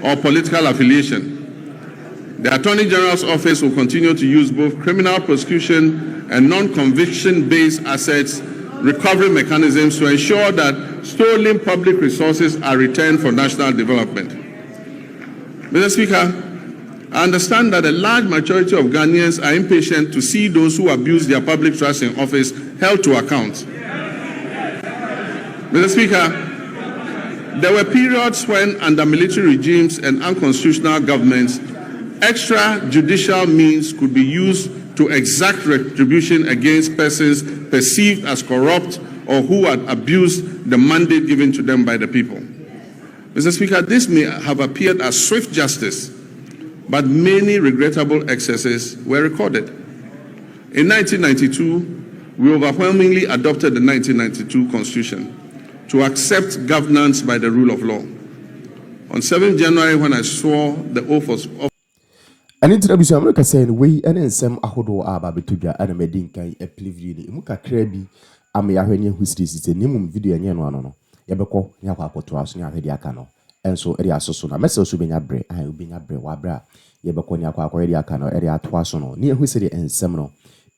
or political affiliation. The Attorney General's office will continue to use both criminal prosecution and non-conviction-based assets recovery mechanisms to ensure that stolen public resources are returned for national development. Mr. Speaker, I understand that a large majority of Ghanaians are impatient to see those who abuse their public trust in office held to account. Mr. Speaker, there were periods when, under military regimes and unconstitutional governments, extrajudicial means could be used to exact retribution against persons perceived as corrupt or who had abused the mandate given to them by the people. Mr. Speaker, this may have appeared as swift justice, but many regrettable excesses were recorded. In 1992, we overwhelmingly adopted the 1992 Constitution to accept governance by the rule of law. On 7th January, when I swore the oath of And in the America saying we and some ahodo aba betuga and a medin can a plivy muka crabby amyahenia who is a minimum video and no yabeko yapa to us near Hediacano. And so area so na message will be a bre, I will be a bre wabra yabeko nyaka area cano area twasono near who said and seminal.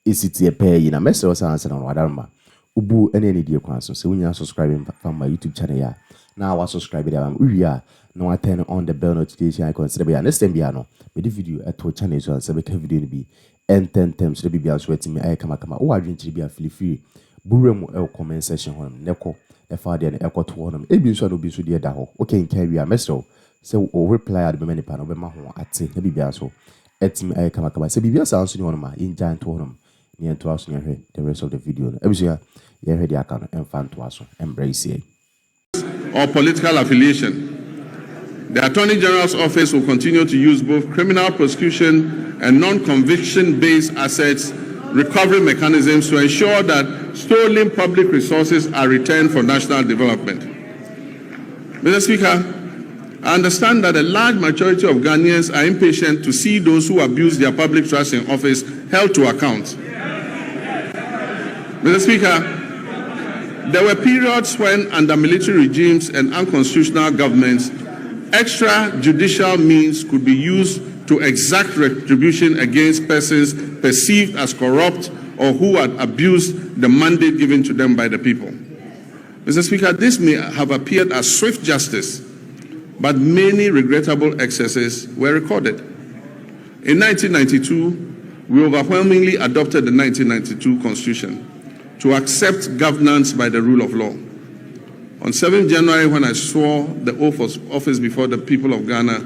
Is it a pay in a message answer on Wadarma? Ubu and any dear council, so when you are subscribing from my YouTube channel. Now I subscribe to we are no I turn on the bell notification icon. So be next time piano. With the video at to channel so so make video be and 10 times to be sweating me I kama o adwin to be a free buremu e comment section hon neko e fa de e kwato hon e bi so no bi so de da ho okay in carry a message so o reply at be many pan o be ma ho ate na bibia so etimi I kama so bibia so anso ni hon ma in giant to hon ni ento aso ni hwe the rest of the video no e bi so ya hwe de aka no emfa to aso embrace or political affiliation. The Attorney General's office will continue to use both criminal prosecution and non-conviction-based assets recovery mechanisms to ensure that stolen public resources are returned for national development. Mr. Speaker, I understand that a large majority of Ghanaians are impatient to see those who abuse their public trust in office held to account. Mr. Speaker, there were periods when, under military regimes and unconstitutional governments, extrajudicial means could be used to exact retribution against persons perceived as corrupt or who had abused the mandate given to them by the people. Mr. Speaker, this may have appeared as swift justice, but many regrettable excesses were recorded. In 1992, we overwhelmingly adopted the 1992 Constitution to accept governance by the rule of law. On 7th January, when I swore the oath of office before the people of Ghana,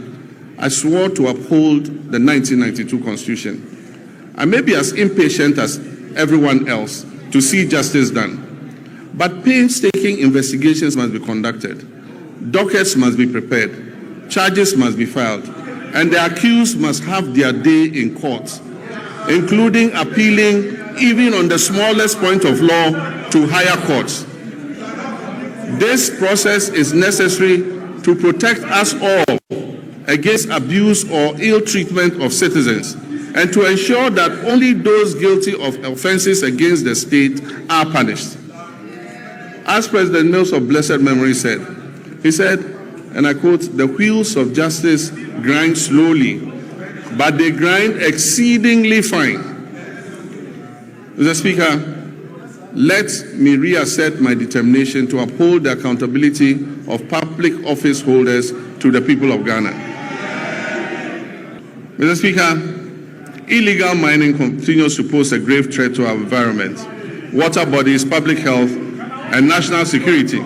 I swore to uphold the 1992 Constitution. I may be as impatient as everyone else to see justice done, but painstaking investigations must be conducted. Dockets must be prepared, charges must be filed, and the accused must have their day in court, including appealing even on the smallest point of law to higher courts. This process is necessary to protect us all against abuse or ill treatment of citizens and to ensure that only those guilty of offenses against the state are punished. As President Mills of blessed memory said, he said, and I quote, "The wheels of justice grind slowly, but they grind exceedingly fine." Mr. Speaker, let me reassert my determination to uphold the accountability of public office holders to the people of Ghana. Mr. Speaker, illegal mining continues to pose a grave threat to our environment, water bodies, public health, and national security.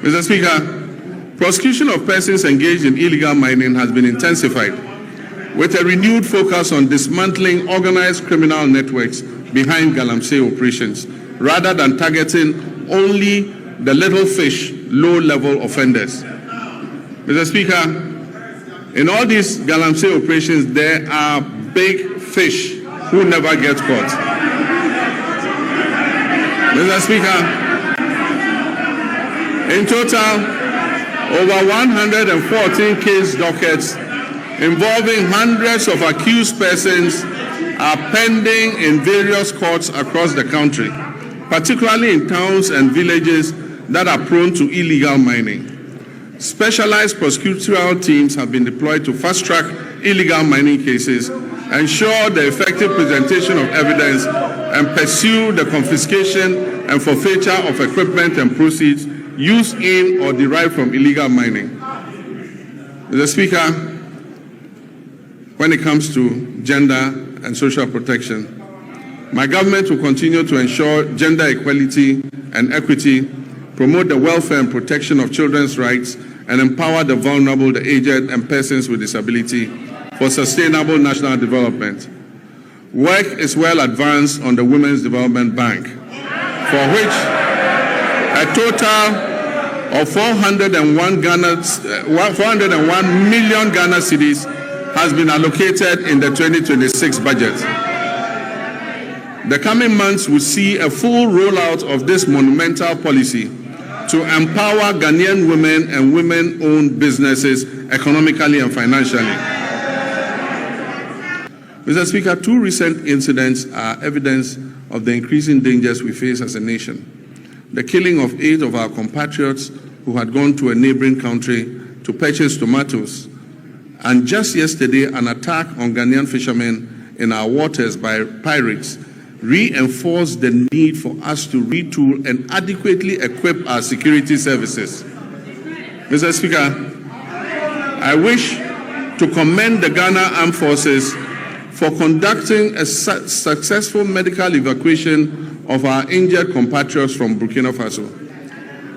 Mr. Speaker, prosecution of persons engaged in illegal mining has been intensified, with a renewed focus on dismantling organized criminal networks behind galamsey operations, rather than targeting only the little fish, low-level offenders. Mr. Speaker, in all these galamsey operations, there are big fish who never get caught. Mr. Speaker, in total, over 114 case dockets involving hundreds of accused persons are pending in various courts across the country, particularly in towns and villages that are prone to illegal mining. Specialized prosecutorial teams have been deployed to fast-track illegal mining cases, ensure the effective presentation of evidence, and pursue the confiscation and forfeiture of equipment and proceeds used in or derived from illegal mining. Mr. Speaker, when it comes to gender and social protection, my government will continue to ensure gender equality and equity, promote the welfare and protection of children's rights, and empower the vulnerable, the aged, and persons with disability for sustainable national development. Work is well advanced on the Women's Development Bank, for which a total of 401 million Ghana cedis has been allocated in the 2026 budget. The coming months will see a full rollout of this monumental policy to empower Ghanaian women and women-owned businesses economically and financially. Mr. Speaker, two recent incidents are evidence of the increasing dangers we face as a nation. The killing of 8 of our compatriots who had gone to a neighboring country to purchase tomatoes, and just yesterday an attack on Ghanaian fishermen in our waters by pirates reinforced the need for us to retool and adequately equip our security services. Mr. Speaker, I wish to commend the Ghana Armed Forces for conducting a successful medical evacuation of our injured compatriots from Burkina Faso.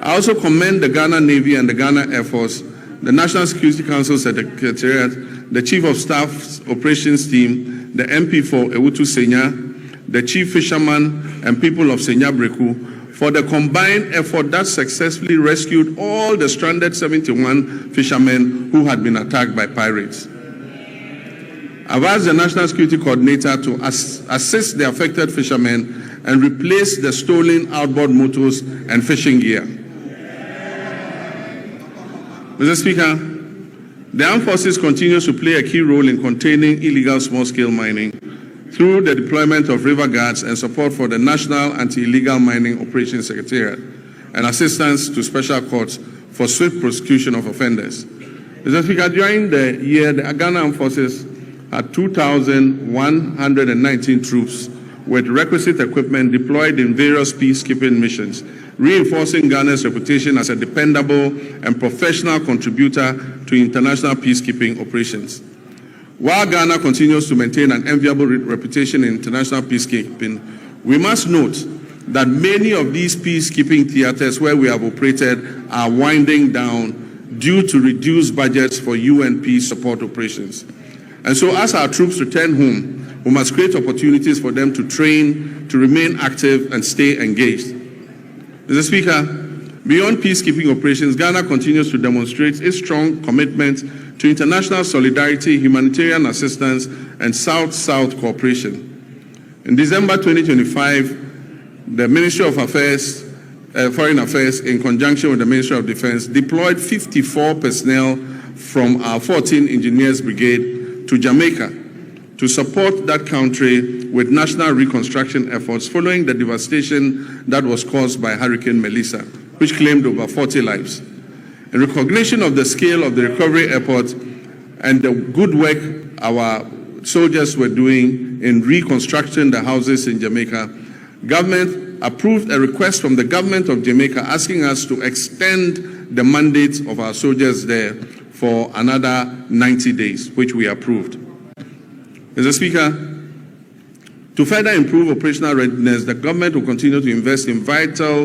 I also commend the Ghana Navy and the Ghana Air Force, the National Security Council Secretariat, the Chief of Staff's Operations Team, the MP for Ewutu Senya, the Chief Fisherman and people of Senya Breku for the combined effort that successfully rescued all the stranded 71 fishermen who had been attacked by pirates. I've asked the National Security Coordinator to assist the affected fishermen and replace the stolen outboard motors and fishing gear. Mr. Speaker, the Armed Forces continues to play a key role in containing illegal small-scale mining through the deployment of river guards and support for the National Anti-Illegal Mining Operations Secretariat and assistance to special courts for swift prosecution of offenders. Mr. Speaker, during the year, the Ghana Armed Forces had 2,119 troops with requisite equipment deployed in various peacekeeping missions, reinforcing Ghana's reputation as a dependable and professional contributor to international peacekeeping operations. While Ghana continues to maintain an enviable reputation in international peacekeeping, we must note that many of these peacekeeping theaters where we have operated are winding down due to reduced budgets for UN peace support operations. And so as our troops return home, we must create opportunities for them to train, to remain active and stay engaged. Mr. Speaker, beyond peacekeeping operations, Ghana continues to demonstrate its strong commitment to international solidarity, humanitarian assistance, and South-South cooperation. In December 2025, the Ministry of Foreign Affairs, in conjunction with the Ministry of Defense, deployed 54 personnel from our 14 Engineers Brigade to Jamaica to support that country with national reconstruction efforts following the devastation that was caused by Hurricane Melissa, which claimed over 40 lives. In recognition of the scale of the recovery effort and the good work our soldiers were doing in reconstructing the houses in Jamaica, government approved a request from the government of Jamaica asking us to extend the mandate of our soldiers there for another 90 days, which we approved. Mr. Speaker, to further improve operational readiness, the government will continue to invest in vital